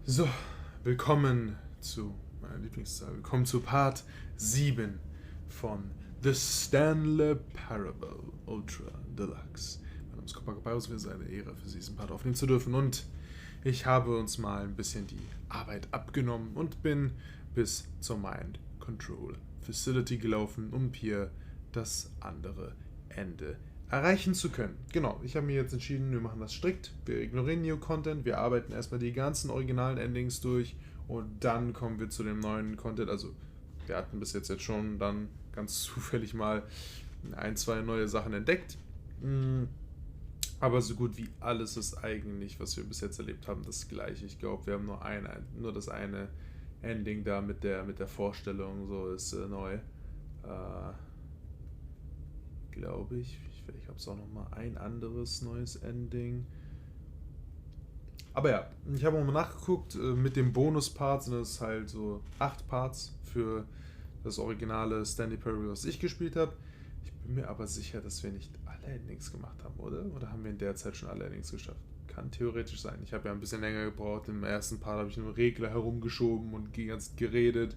So, willkommen zu meiner Lieblingszahl. Willkommen zu Part 7 von The Stanley Parable, Ultra Deluxe. Mein Name ist Koparius, es ist eine Ehre für Sie, diesen Part aufnehmen zu dürfen. Und ich habe uns mal ein bisschen die Arbeit abgenommen und bin bis zur Mind Control Facility gelaufen, um hier das andere Ende erreichen zu können. Genau, ich habe mir jetzt entschieden, wir machen das strikt. Wir ignorieren New Content, wir arbeiten erstmal die ganzen originalen Endings durch und dann kommen wir zu dem neuen Content. Also wir hatten bis jetzt schon dann ganz zufällig mal ein, zwei neue Sachen entdeckt. Aber so gut wie alles ist eigentlich, was wir bis jetzt erlebt haben, das gleiche. Ich glaube, wir haben nur das eine Ending da mit der Vorstellung, so ist neu. Glaube ich. Vielleicht habe es auch noch mal ein anderes neues Ending. Aber ja, ich habe mal nachgeguckt, mit dem Bonus-Part sind es halt so 8 Parts für das originale Stanley Parable, was ich gespielt habe. Ich bin mir aber sicher, dass wir nicht alle Endings gemacht haben, oder? Oder haben wir in der Zeit schon alle Endings geschafft? Kann theoretisch sein. Ich habe ja ein bisschen länger gebraucht. Im ersten Part habe ich einen Regler herumgeschoben und die ganze Zeit geredet.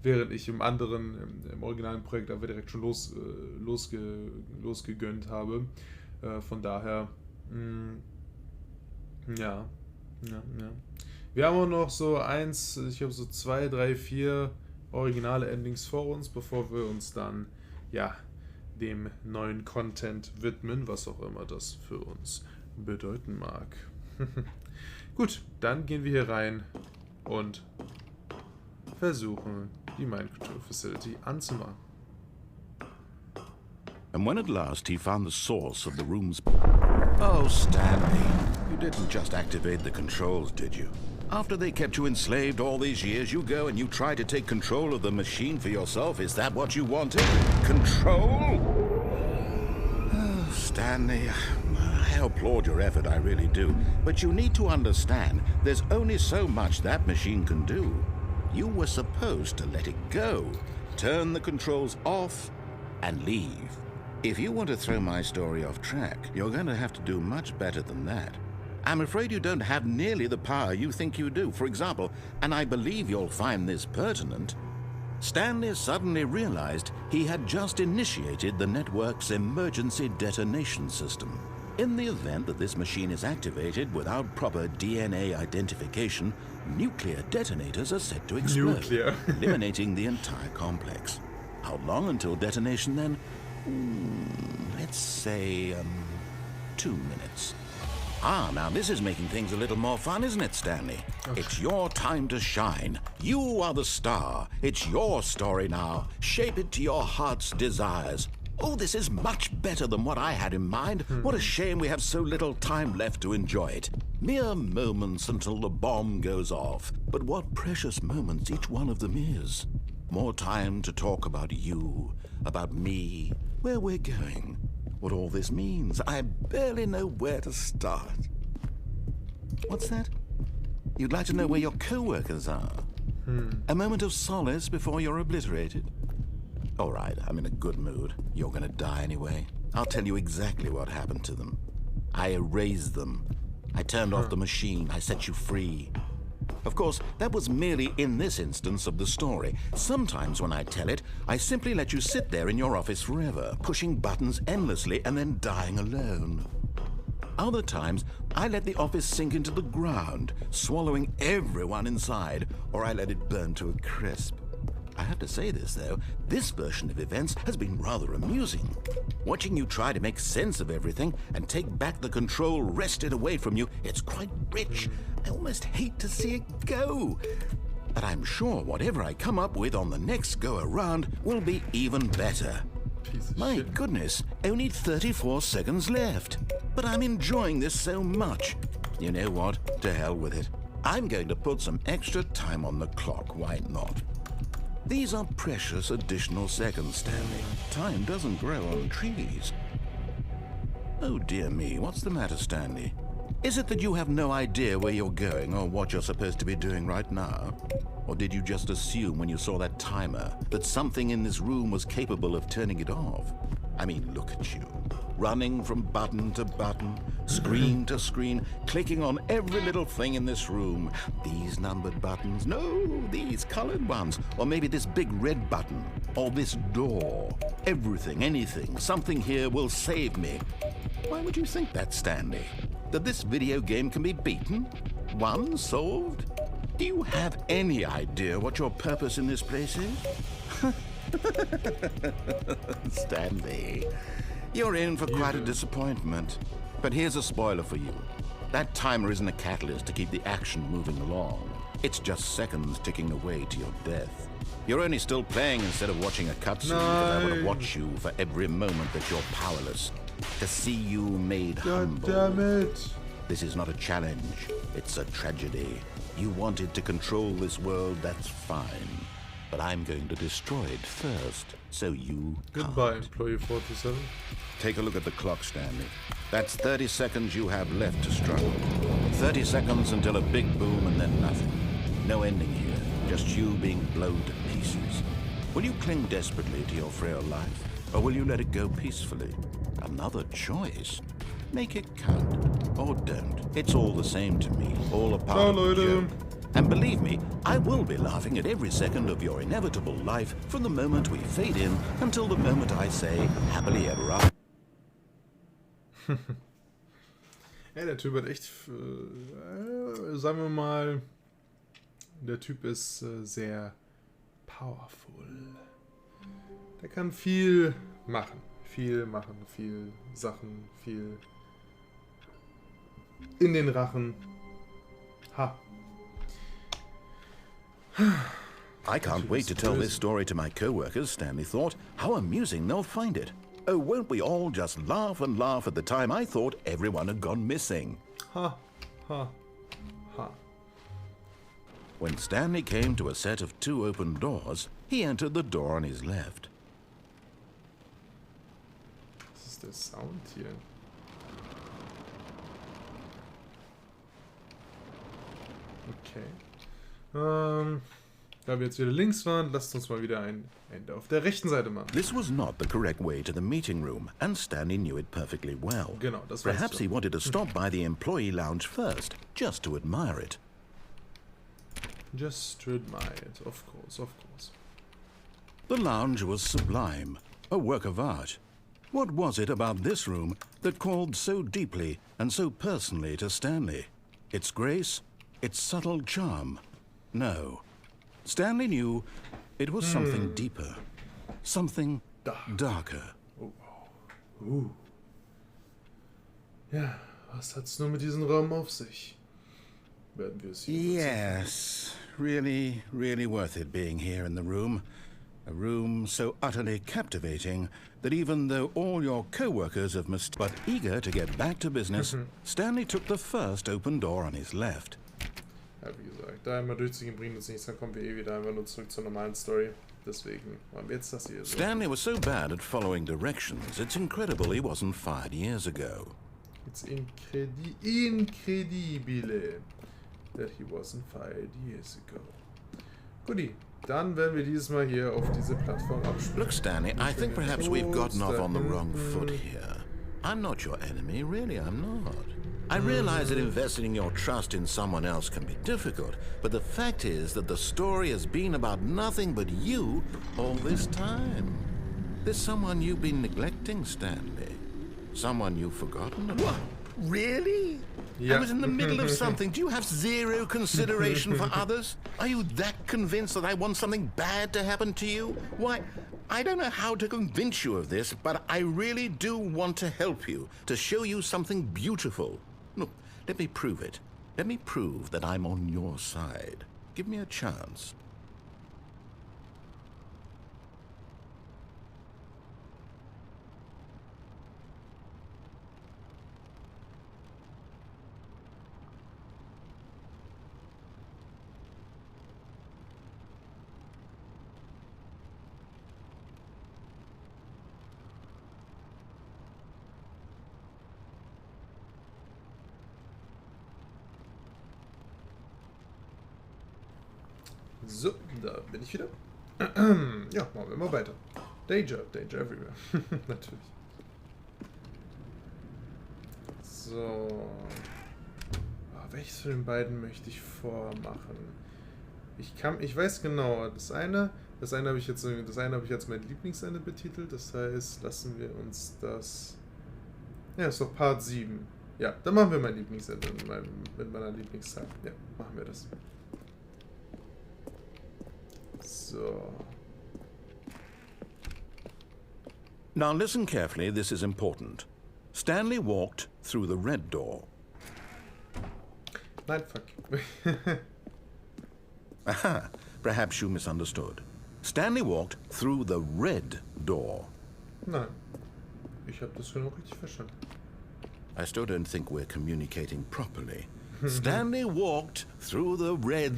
Während ich im originalen Projekt aber direkt schon losgegönnt habe. Von daher, ja. Wir haben auch noch so ich habe so 2, 3, 4 originale Endings vor uns, bevor wir uns dann, ja, dem neuen Content widmen, was auch immer das für uns bedeuten mag. Gut, dann gehen wir hier rein und versuchen, die Mind Control Facility anzumachen. And when at last he found the source of the room's... Oh, Stanley, you didn't just activate the controls, did you? After they kept you enslaved all these years, you go and you try to take control of the machine for yourself. Is that what you wanted? Control? Oh, Stanley, I applaud your effort, I really do. But you need to understand, there's only so much that machine can do. You were supposed to let it go, turn the controls off, and leave. If you want to throw my story off track, you're going to have to do much better than that. I'm afraid you don't have nearly the power you think you do. For example, and I believe you'll find this pertinent, Stanley suddenly realized he had just initiated the network's emergency detonation system. In the event that this machine is activated without proper DNA identification, nuclear detonators are set to explode, eliminating the entire complex. How long until detonation then? Let's say, 2 minutes. Ah, now this is making things a little more fun, isn't it, Stanley? Okay. It's your time to shine. You are the star. It's your story now. Shape it to your heart's desires. Oh, this is much better than what I had in mind. What a shame we have so little time left to enjoy it. Mere moments until the bomb goes off. But what precious moments each one of them is. More time to talk about you, about me, where we're going, what all this means. I barely know where to start. What's that? You'd like to know where your co-workers are? A moment of solace before you're obliterated? All right, I'm in a good mood. You're gonna die anyway. I'll tell you exactly what happened to them. I erased them. I turned off the machine. I set you free. Of course, that was merely in this instance of the story. Sometimes when I tell it, I simply let you sit there in your office forever, pushing buttons endlessly and then dying alone. Other times, I let the office sink into the ground, swallowing everyone inside, or I let it burn to a crisp. I have to say this, though, this version of events has been rather amusing. Watching you try to make sense of everything and take back the control wrested away from you, it's quite rich. I almost hate to see it go. But I'm sure whatever I come up with on the next go-around will be even better. My goodness, only 34 seconds left. But I'm enjoying this so much. You know what? To hell with it. I'm going to put some extra time on the clock, why not? These are precious additional seconds, Stanley. Time doesn't grow on trees. Oh dear me, what's the matter, Stanley? Is it that you have no idea where you're going or what you're supposed to be doing right now? Or did you just assume when you saw that timer that something in this room was capable of turning it off? I mean, look at you. running from button to button, screen to screen, clicking on every little thing in this room. These numbered buttons, no, these colored ones, or maybe this big red button, or this door. Everything, anything, something here will save me. Why would you think that, Stanley? That this video game can be beaten? Won? Solved? Do you have any idea what your purpose in this place is? Stanley, you're in for quite a disappointment. But here's a spoiler for you. That timer isn't a catalyst to keep the action moving along. It's just seconds ticking away to your death. You're only still playing instead of watching a cutscene, because I want to watch you for every moment that you're powerless. To see you made humble. God damn it. This is not a challenge. It's a tragedy. You wanted to control this world, that's fine. But I'm going to destroy it first, so you Goodbye, can't. Employee 47. Take a look at the clock, Stanley. That's 30 seconds you have left to struggle. 30 seconds until a big boom and then nothing. No ending here, just you being blown to pieces. Will you cling desperately to your frail life, or will you let it go peacefully? Another choice. Make it count, or don't. It's all the same to me, all a part of the joke. And believe me, I will be laughing at every second of your inevitable life from the moment we fade in until the moment I say, happily ever after. Ja, der Typ hat echt, sagen wir mal, der Typ ist sehr powerful. Der kann viel machen, viel Sachen, viel in den Rachen. Ha. I can't wait to tell this story to my co-workers, Stanley thought. How amusing they'll find it. Oh, won't we all just laugh and laugh at the time I thought everyone had gone missing. Ha, ha, ha. When Stanley came to a set of 2 open doors, he entered the door on his left. Was ist der Sound hier? Okay. Da wir jetzt wieder links waren, lasst uns mal wieder ein Ende auf der rechten Seite machen. This was not the correct way to the meeting room, and Stanley knew it perfectly well. Genau, das weiß Perhaps ich he auch. wanted to stop by the employee lounge first, just to admire it. Just to admire it, of course, of course. The lounge was sublime, a work of art. What was it about this room that called so deeply and so personally to Stanley? Its grace? Its subtle charm? No. Stanley knew it was something deeper, something darker. Ja, was hat's nur mit diesem Raum auf sich? Werden wir es hier Yes, really, really worth it being here in the room. A room so utterly captivating that even though all your co-workers have but eager to get back to business, Stanley took the first open door on his left. Ja, wie gesagt, da einmal durchzugehen bringt uns nichts, dann kommen wir wieder einfach nur zurück zur normalen Story. Deswegen machen wir jetzt das hier so. Stanley was so bad at following directions, it's incredible he wasn't fired years ago. It's incredibile that he wasn't fired years ago. Guti, dann werden wir dieses Mal hier auf diese Plattform abspielen. Look, Stanley, I think perhaps we've gotten off on the wrong foot here. I'm not your enemy, really, I'm not. I realize that investing your trust in someone else can be difficult, but the fact is that the story has been about nothing but you all this time. There's someone you've been neglecting, Stanley. Someone you've forgotten about. What? Really? Yeah. I was in the middle of something. Do you have zero consideration for others? Are you that convinced that I want something bad to happen to you? Why, I don't know how to convince you of this, but I really do want to help you, to show you something beautiful. Look, let me prove it. Let me prove that I'm on your side. Give me a chance. So, da bin ich wieder. Ja, machen wir mal weiter. Danger everywhere. Natürlich. So. Welches von den beiden möchte ich vormachen? Ich weiß genau, das eine habe ich jetzt mein Lieblingsende betitelt, das heißt, lassen wir uns das. Ja, ist doch Part 7. Ja, dann machen wir mein Lieblingsende mit meiner Lieblingszeit. Ja, machen wir das. So. Now listen carefully, this is important. Stanley walked through the red door. Nein, fuck. Aha, perhaps you misunderstood. Stanley walked through the red door. Nein. Ich habe das genau richtig verstanden. I still don't think we're communicating properly. Stanley walked through the red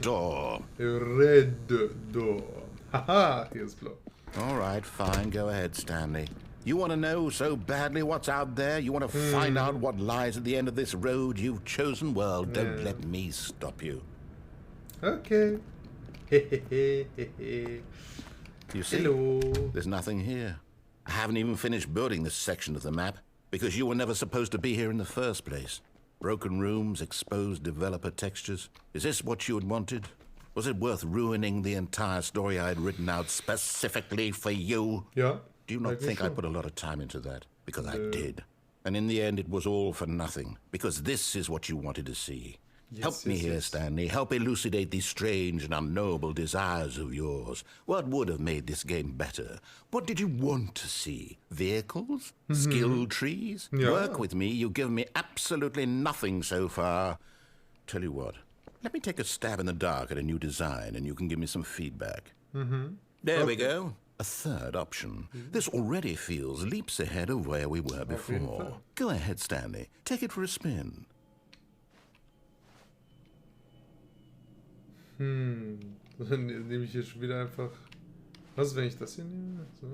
door. Red door. Haha, here's blow. All right, fine. Go ahead, Stanley. You want to know so badly what's out there? You want to find out what lies at the end of this road you've chosen? Well, don't let me stop you. Okay. You see, Hello. there's nothing here. I haven't even finished building this section of the map because you were never supposed to be here in the first place. Broken rooms, exposed developer textures. Is this what you had wanted? Was it worth ruining the entire story I had written out specifically for you? Ja. Do you not think I put a lot of time into that? Because I did. And in the end, it was all for nothing. Because this is what you wanted to see. Help me here, Stanley. Help elucidate these strange and unknowable desires of yours. What would have made this game better? What did you want to see? Vehicles? Skill trees? Yeah. Work with me. You've given me absolutely nothing so far. Tell you what. Let me take a stab in the dark at a new design, and you can give me some feedback. There we go. A third option. This already feels leaps ahead of where we were before. Go ahead, Stanley. Take it for a spin. Dann nehme ich hier schon wieder einfach. Was ist, wenn ich das hier nehme? So.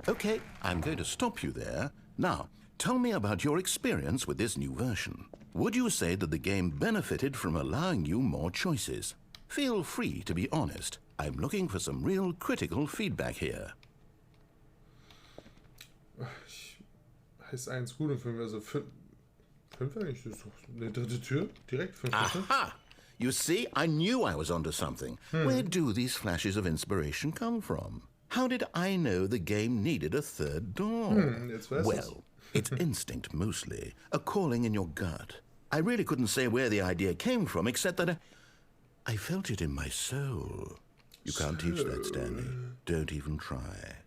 Okay, I'm going to stop you there. Now, tell me about your experience with this new version. Would you say that the game benefited from allowing you more choices? Feel free to be honest. I'm looking for some real critical feedback here. Heißt 1 gut und 5, also 5 eigentlich, das ist doch eine dritte Tür, direkt 5. Aha! You see, I knew I was onto something. Where do these flashes of inspiration come from? How did I know the game needed a third door? Jetzt weiß ich's. Well, it's instinct mostly, a calling in your gut. I really couldn't say where the idea came from, except that I felt it in my soul. You can't teach that, Stanley. Don't even try.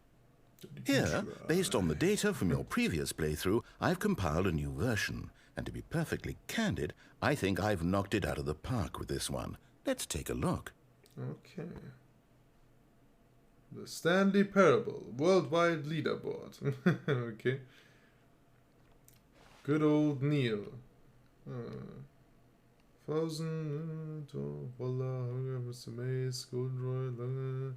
Here, based on the data from your previous playthrough, I've compiled a new version. And to be perfectly candid, I think I've knocked it out of the park with this one. Let's take a look. Okay. The Stanley Parable, worldwide leaderboard. Okay. Good old Neil. 1000, voila, Hunger, Mr. Maze, Golden Roy, Lange.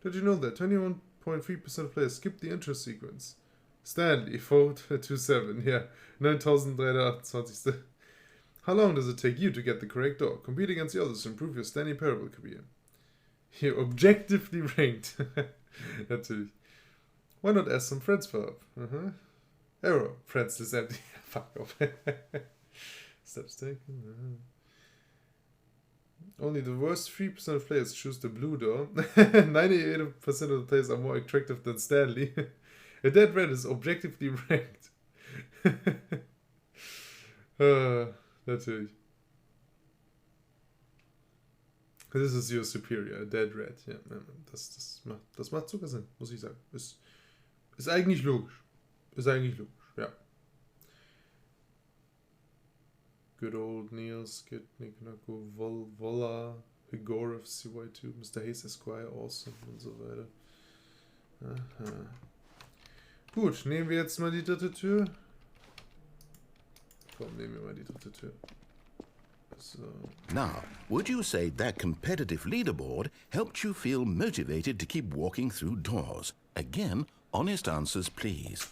Did you know that 21.3% of players skip the intro sequence? Stanley, vote 27, yeah, 9328. How long does it take you to get the correct door? Compete against the others to improve your Stanley Parable career. You're objectively ranked. Natürlich. Why not ask some friends for help? Error. Friends is empty. Fuck off. Steps taken. Only the worst 3% of players choose the blue door. 98% of the players are more attractive than Stanley. A dead red is objectively ranked. Natürlich. This is your superior, a dead red. Ja, das macht sogar Sinn, muss ich sagen. Ist eigentlich logisch. Ja. Good old Neil, Skid, Nikonako, Volla, Higorov, CY2, Mr. Hayes Esquire, Awesome und so weiter. Aha. Gut, nehmen wir jetzt mal die dritte Tür. Komm, nehmen wir mal die dritte Tür. So. Now, would you say that competitive leaderboard helped you feel motivated to keep walking through doors? Again, honest answers, please.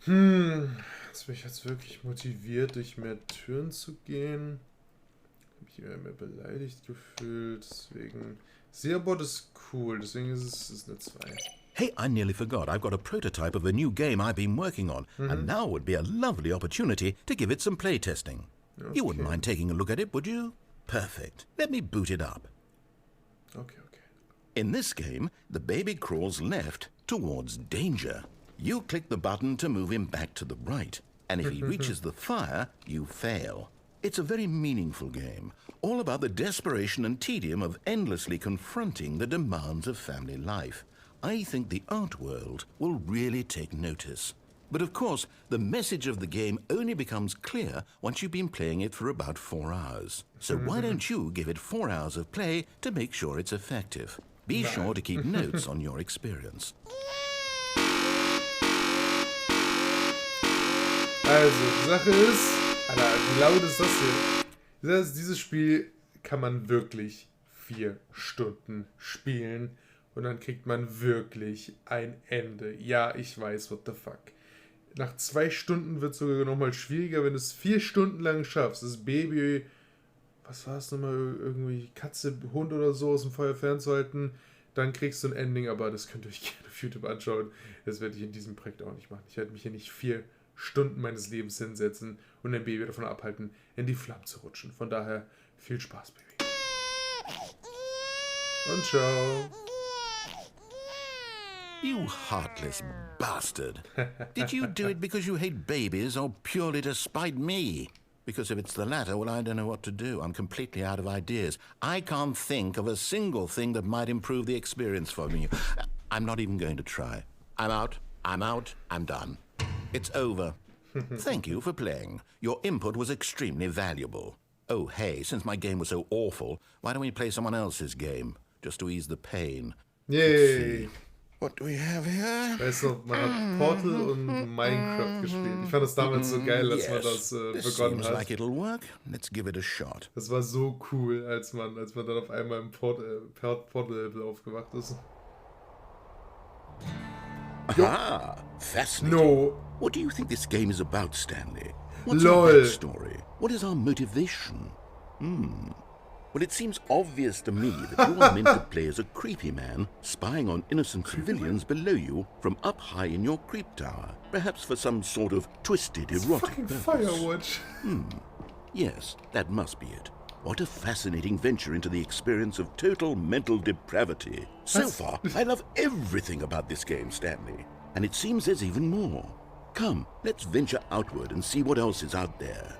Das mich jetzt wirklich motiviert, durch mehr Türen zu gehen. Habe ich immer mehr beleidigt gefühlt. Deswegen. Seerboard ist cool, deswegen ist es eine 2. Hey, I nearly forgot. I've got a prototype of a new game I've been working on, and now would be a lovely opportunity to give it some playtesting. Okay. You wouldn't mind taking a look at it, would you? Perfect. Let me boot it up. Okay. In this game, the baby crawls left towards danger. You click the button to move him back to the right, and if he reaches the fire, you fail. It's a very meaningful game, all about the desperation and tedium of endlessly confronting the demands of family life. I think the art world will really take notice. But of course, the message of the game only becomes clear once you've been playing it for about 4 hours. So why don't you give it 4 hours of play to make sure it's effective? Be sure to keep notes on your experience. Also, die Sache ist, Alter, wie laut ist das hier? Dieses Spiel kann man wirklich 4 Stunden spielen und dann kriegt man wirklich ein Ende. Ja, ich weiß, what the fuck. Nach 2 Stunden wird es sogar nochmal schwieriger, wenn du es 4 Stunden lang schaffst. Das Baby, was war es nochmal, irgendwie Katze, Hund oder so aus dem Feuer fernzuhalten, dann kriegst du ein Ending, aber das könnt ihr euch gerne auf YouTube anschauen. Das werde ich in diesem Projekt auch nicht machen. Ich werde mich hier nicht 4 Stunden meines Lebens hinsetzen und ein Baby davon abhalten, in die Flammen zu rutschen. Von daher, viel Spaß, Baby. Und ciao. You heartless bastard. Did you do it because you hate babies or purely to spite me? Because if it's the latter, well, I don't know what to do. I'm completely out of ideas. I can't think of a single thing that might improve the experience for me. I'm not even going to try. I'm out. I'm done. It's over. Thank you for playing. Your input was extremely valuable. Oh, hey, since my game was so awful, why don't we play someone else's game? Just to ease the pain. Yay! What do we have here? Weißt du, man hat Portal und Minecraft gespielt. Ich fand das damals so geil, als man das begonnen hat. Like it'll work. Let's give it a shot. Das war so cool, als man dann auf einmal im Portal-Level aufgewacht ist. Ah, fascinating. No. What do you think this game is about, Stanley? What's LOL. our backstory? What is our motivation? Well, it seems obvious to me that you are meant to play as a creepy man spying on innocent civilians below you from up high in your creep tower. Perhaps for some sort of twisted, erotic Fucking purpose. Firewatch. Yes, that must be it. What a fascinating venture into the experience of total mental depravity. So far, I love everything about this game, Stanley. And it seems there's even more. Come, let's venture outward and see what else is out there.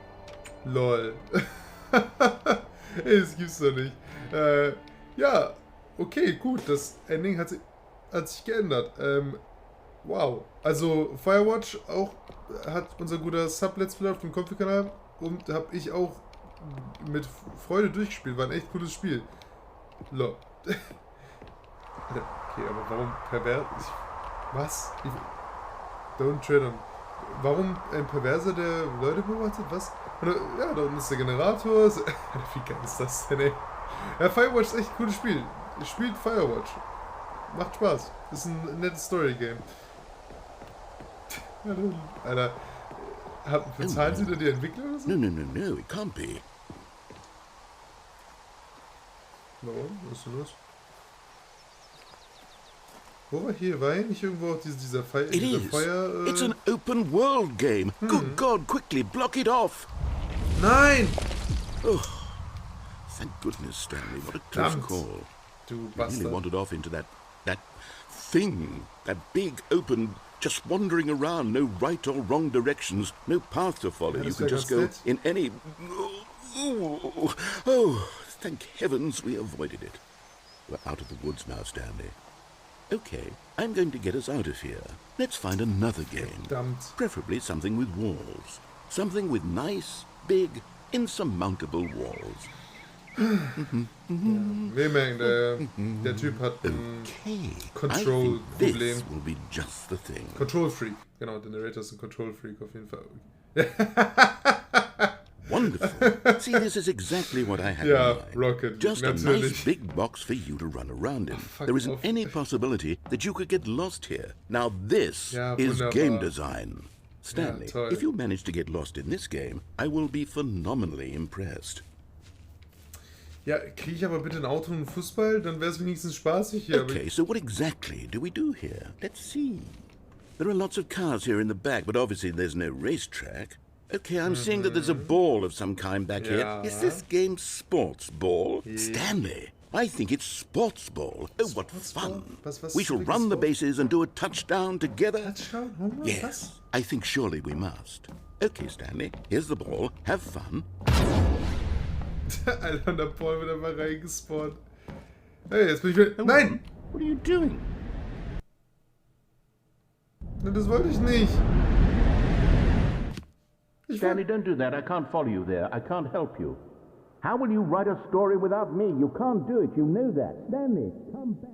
Lol. Ey, das gibt's doch nicht. Ja, okay, gut. Das Ending hat sich geändert. Wow. Also, Firewatch auch hat unser guter Sub-Let's Play auf dem Konfi-Kanal und habe ich auch mit Freude durchgespielt. War ein echt cooles Spiel. Lol. Okay, aber warum pervers? Was? Don't tread on. Warum ein Perverser, der Leute beobachtet? Was? Oder, ja, da unten ist der Generator. Wie geil ist das denn, ey? Ja, Firewatch ist echt ein cooles Spiel. Spielt Firewatch. Macht Spaß. Ist ein nettes Story-Game. Alter, bezahlen Sie da die Entwickler oder so? No, it can't be. Warum? Was ist denn los? Wo war hier? War hier nicht irgendwo auch dieser Feuer? It's an open world game. Good God, quickly block it off. Nein! Oh, thank goodness, Stanley. What a close call. Du You Bastard. really wandered off into that thing. That big open, just wandering around. No right or wrong directions. No path to follow. You can just go in any... Oh, thank heavens we avoided it. We're out of the woods now, Stanley. Okay, I'm going to get us out of here. Let's find another game. Verdammt. Preferably something with walls. Something with nice, big, insurmountable walls. Wir merken, der Typ hat ein Control-Problem. This will be just the thing. Control-Freak. Genau, der Narrator ist ein Control-Freak auf jeden Fall. Wonderful. See, this is exactly what I had in Ja, mind. Rocket. Just a Natürlich. nice big box for you to run around in. fuck There isn't off. any possibility that you could get lost here. Now this Ja, is wunderbar. game design. Stanley, Ja, toll. if you manage to get lost in this game, I will be phenomenally impressed. Ja, kriege ich aber bitte ein Auto und einen Fußball? Dann wäre es wenigstens spaßig hier. Okay, so what exactly do we do here? Let's see. There are lots of cars here in the back, but obviously there's no racetrack. Okay, I'm seeing that there's a ball of some kind back here. Is this game sports ball? Yeah. Stanley, I think it's sports ball. Oh, what fun. We shall run the bases and do a touchdown together. Touchdown? Home run? Yes, I think surely we must. Okay, Stanley, here's the ball. Have fun. Alter, der Paul wird einfach reingespawnt. Hey, jetzt bin ich wieder... Nein! What are you doing? Das wollte ich nicht. Stanley, don't do that. I can't follow you there. I can't help you. How will you write a story without me? You can't do it. You know that. Stanley, come back.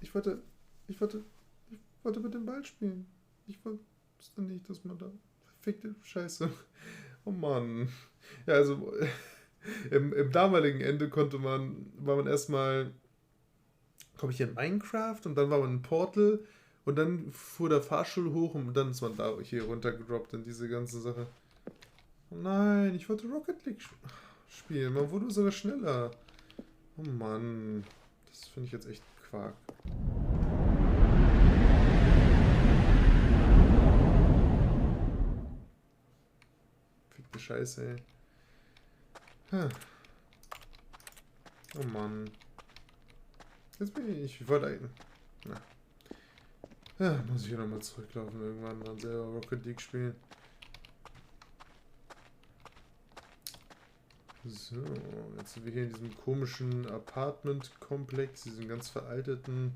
Ich wollte mit dem Ball spielen. Ich wusste nicht, dass man da... Verfickte Scheiße. Oh Mann. Ja, also im damaligen Ende war man erstmal, glaube ich, in Minecraft und dann war man in Portal und dann fuhr der Fahrstuhl hoch und dann ist man da hier runtergedroppt in diese ganze Sache. Oh nein, ich wollte Rocket League spielen. Man wurde sogar schneller. Oh Mann. Das finde ich jetzt echt Quark. Fickte Scheiße, ey. Oh Mann. Jetzt bin ich wollte eigentlich... Na. Ja, muss ich hier nochmal zurücklaufen irgendwann dann selber Rocket League spielen. So, jetzt sind wir hier in diesem komischen Apartment-Komplex, diesen ganz veralteten.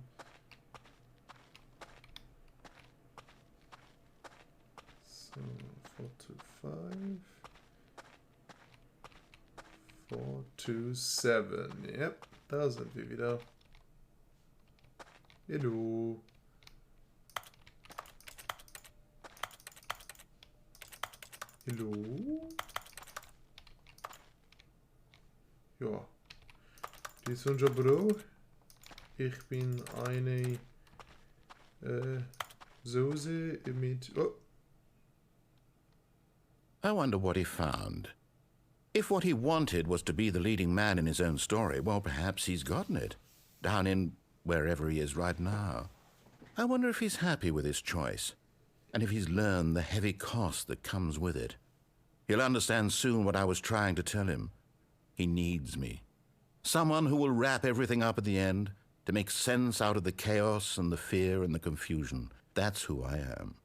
So, 4 to 5. 4 to 7. Yep, da sind wir wieder. Hallo. Hallo? Ja. Dies ist unser Büro. Ich bin eine Soße mit... Oh. I wonder what he found. If what he wanted was to be the leading man in his own story, well, perhaps he's gotten it. Down in wherever he is right now. I wonder if he's happy with his choice. And if he's learned the heavy cost that comes with it. He'll understand soon what I was trying to tell him. He needs me. Someone who will wrap everything up at the end, to make sense out of the chaos and the fear and the confusion. That's who I am.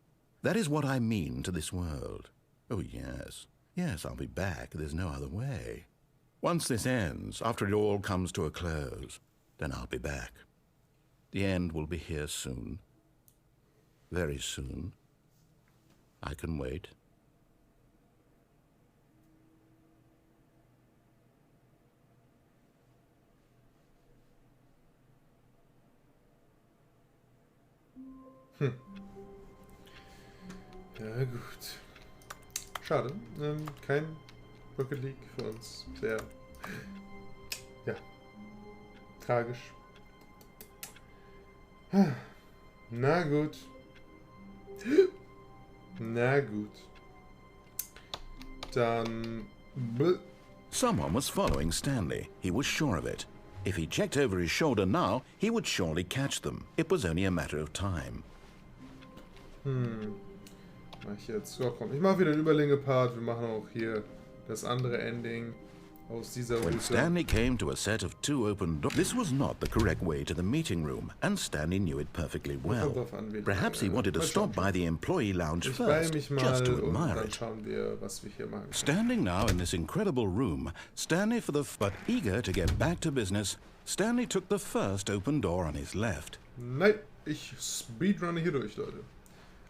That is what I mean to this world. Oh, yes. Yes, I'll be back. There's no other way. Once this ends, after it all comes to a close, then I'll be back. The end will be here soon. Very soon. I can wait. Ja, gut. Schade. Kein Rocket League für uns. Sehr. Ja. Tragisch. Na gut. Na gut. Dann... Someone was following Stanley. He was sure of it. If he checked over his shoulder now, he would surely catch them. It was only a matter of time. Mach ich jetzt. So, komm. Ich mache wieder einen Überlänge-Part. Wir machen auch hier das andere Ending aus dieser Route. When Stanley came to a set of 2 open doors, this was not the correct way to the meeting room, and Stanley knew it perfectly well. Perhaps he wanted to stop by the employee lounge first, just to admire it. Standing now in this incredible room, Stanley but eager to get back to business, Stanley took the first open door on his left. Nein, ich speedrunne hier durch, Leute.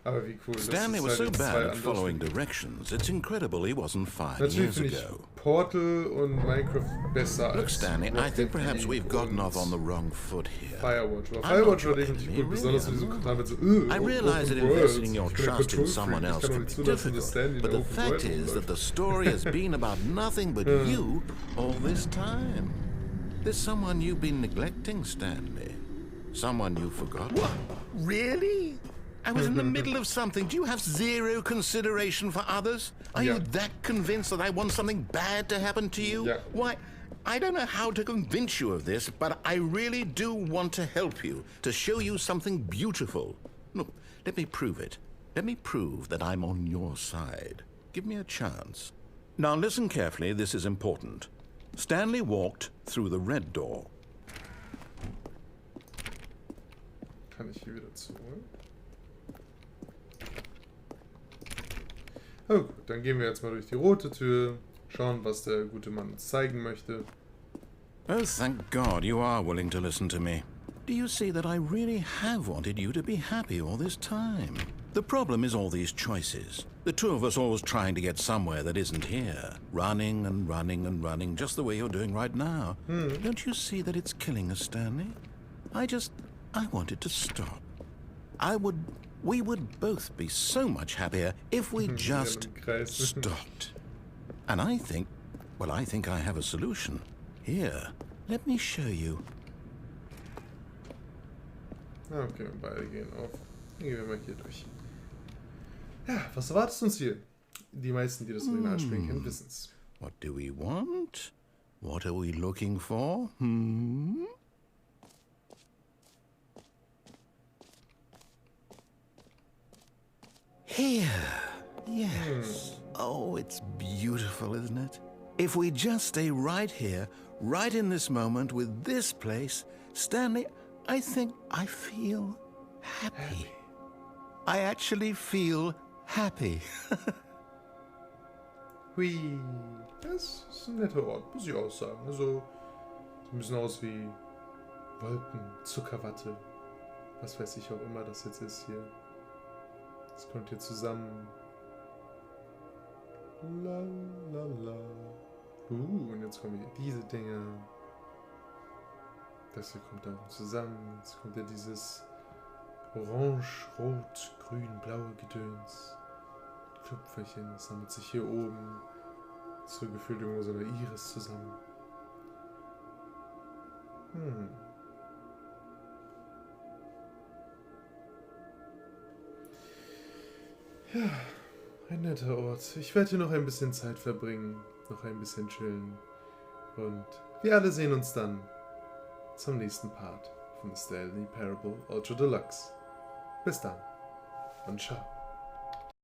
Aber wie cool. Stanley was so bad at following directions, it's incredible he wasn't 5 years ago. Portal und Minecraft besser. Look, Stanley, I think perhaps we've gotten off on the wrong foot here. Firewatch war definitiv gut, besonders wenn du so total mit so, I realize that investing your trust in someone else can be difficult, but the fact is that the story has been about nothing but you all this time. There's someone you've been neglecting, Stanley. Someone you've forgotten. What? Really? I was in the middle of something. Do you have zero consideration for others? Are you that convinced that I want something bad to happen to you? Yeah. Why, I don't know how to convince you of this, but I really do want to help you, to show you something beautiful. Look, let me prove it. Let me prove that I'm on your side. Give me a chance. Now listen carefully, this is important. Stanley walked through the red door. Kann ich hier wieder zurück? Oh gut, dann gehen wir jetzt mal durch die rote Tür, schauen, was der gute Mann uns zeigen möchte. Oh, thank God you are willing to listen to me. Do you see that I really have wanted you to be happy all this time? The problem is all these choices. The two of us always trying to get somewhere that isn't here. Running and running and running, just the way you're doing right now. Don't you see that it's killing us, Stanley? I wanted to stop. We would both be so much happier if we just stopped. And I think I have a solution. Here, let me show you. Okay, und beide gehen auf. Dann gehen wir mal hier durch. Ja, was erwartet uns hier? Die meisten, die das Original spielen kennen, wissen's. What do we want? What are we looking for? Here. Yes. Oh, it's beautiful, isn't it? If we just stay right here, right in this moment with this place, Stanley, I think I feel happy. I actually feel happy. Hui. Das ist ein netter Ort, muss ich auch sagen. Also, sieht ein bisschen aus wie Wolken, Zuckerwatte. Was weiß ich auch immer das jetzt ist hier. Das kommt hier zusammen. La la la. Und jetzt kommen hier diese Dinger. Das hier kommt da zusammen. Jetzt kommt ja dieses Orange, Rot, Grün, blaue Gedöns. Tupferchen, das sammelt sich hier oben. So gefühlt irgendwo so eine Iris zusammen. Ja, ein netter Ort. Ich werde hier noch ein bisschen Zeit verbringen, noch ein bisschen chillen. Und wir alle sehen uns dann zum nächsten Part von Stanley Parable Ultra Deluxe. Bis dann und ciao.